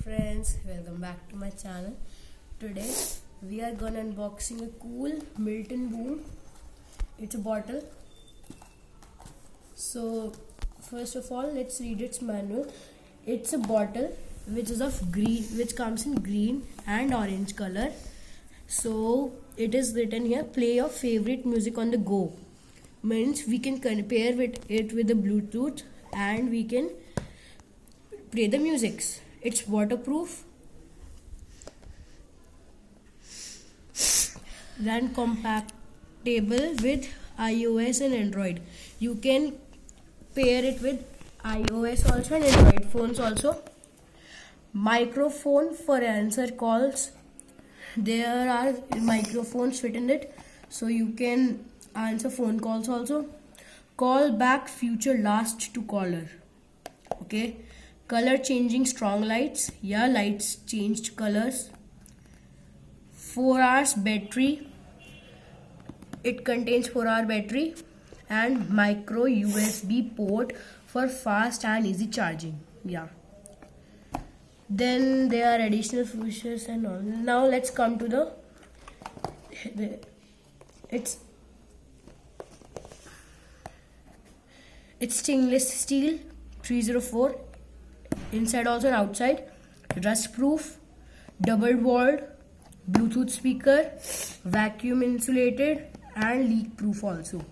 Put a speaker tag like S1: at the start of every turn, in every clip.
S1: friends, welcome back to my channel. Today we are gonna unboxing a cool Milton Boom. It's a bottle. So first of all, let's read its manual. It's a bottle which is of green, which comes in green and orange color. So it is written here, play your favorite music on the go. Means we can compare it with the Bluetooth and we can play the musics. It's waterproof, then compatible with iOS and Android. You can pair it with iOS also and Android phones also. Microphone for answer calls. There are microphones fit in it, so you can answer phone calls also. Call back future last to caller. Okay. Color changing strong lights. Yeah, lights changed colors. 4 hours battery. It contains 4-hour battery and micro USB port for fast and easy charging. Yeah. Then there are additional features and all. Now let's come to the it's stainless steel 304. Inside also and outside. Rust proof, double walled, Bluetooth speaker, vacuum insulated and leak proof also.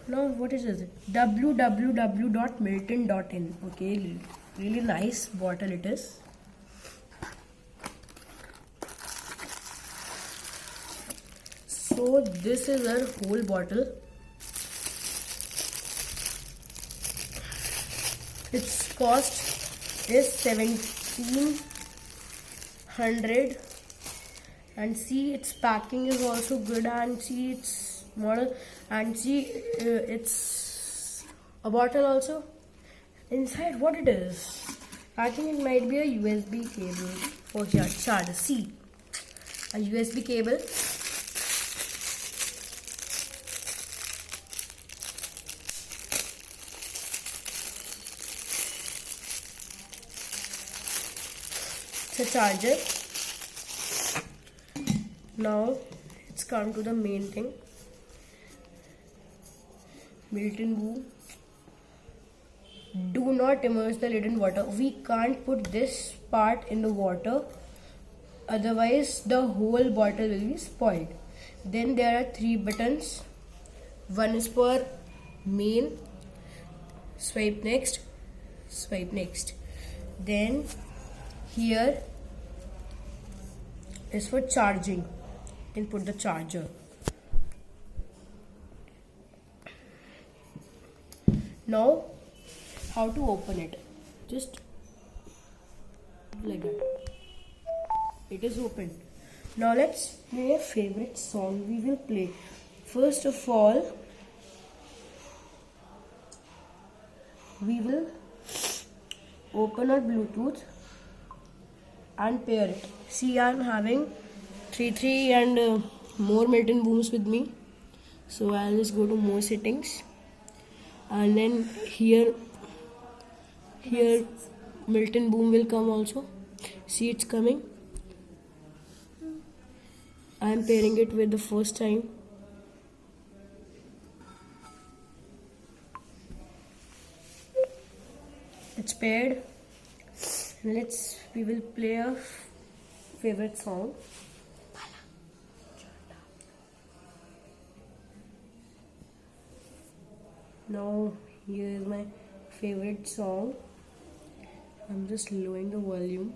S1: Now what is this? www.milton.in. Okay, really nice bottle it is. So this is our whole bottle. Its cost is 1700, and see its packing is also good, and see its model, and see it's a bottle also. Inside what it is? I think it might be a USB cable for here charger. See, a USB cable. A charger. Now it's come to the main thing. Milton Boom. Do not immerse the lid in water. We can't put this part in the water, otherwise the whole bottle will be spoiled. Then there are 3 buttons. One is for main, swipe next, swipe next. Then here is for charging. You can put the charger. Now how to open it? Just like that. It is open. Now let's play a favorite song. We will play. First of all, we will open our Bluetooth and pair it. See, I am having 3 and more Milton Booms with me. So I'll just go to more settings, and then here Milton Boom will come also. See, it's coming. I am pairing it with the first time. It's paired. We will play a favorite song. Now here is my favorite song. I'm just lowering the volume.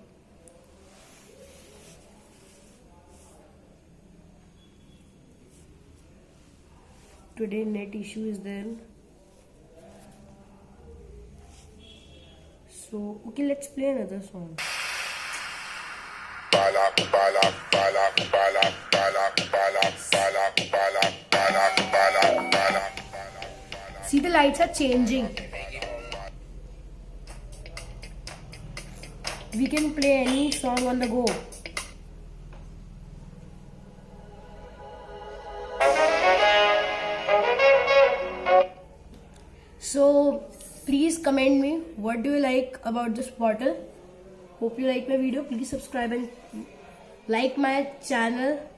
S1: Today net issue is there. So okay, let's play another song. See, the lights are changing. We can play any song on the go. So please comment me what do you like about this bottle. Hope you like my video. Please subscribe and like my channel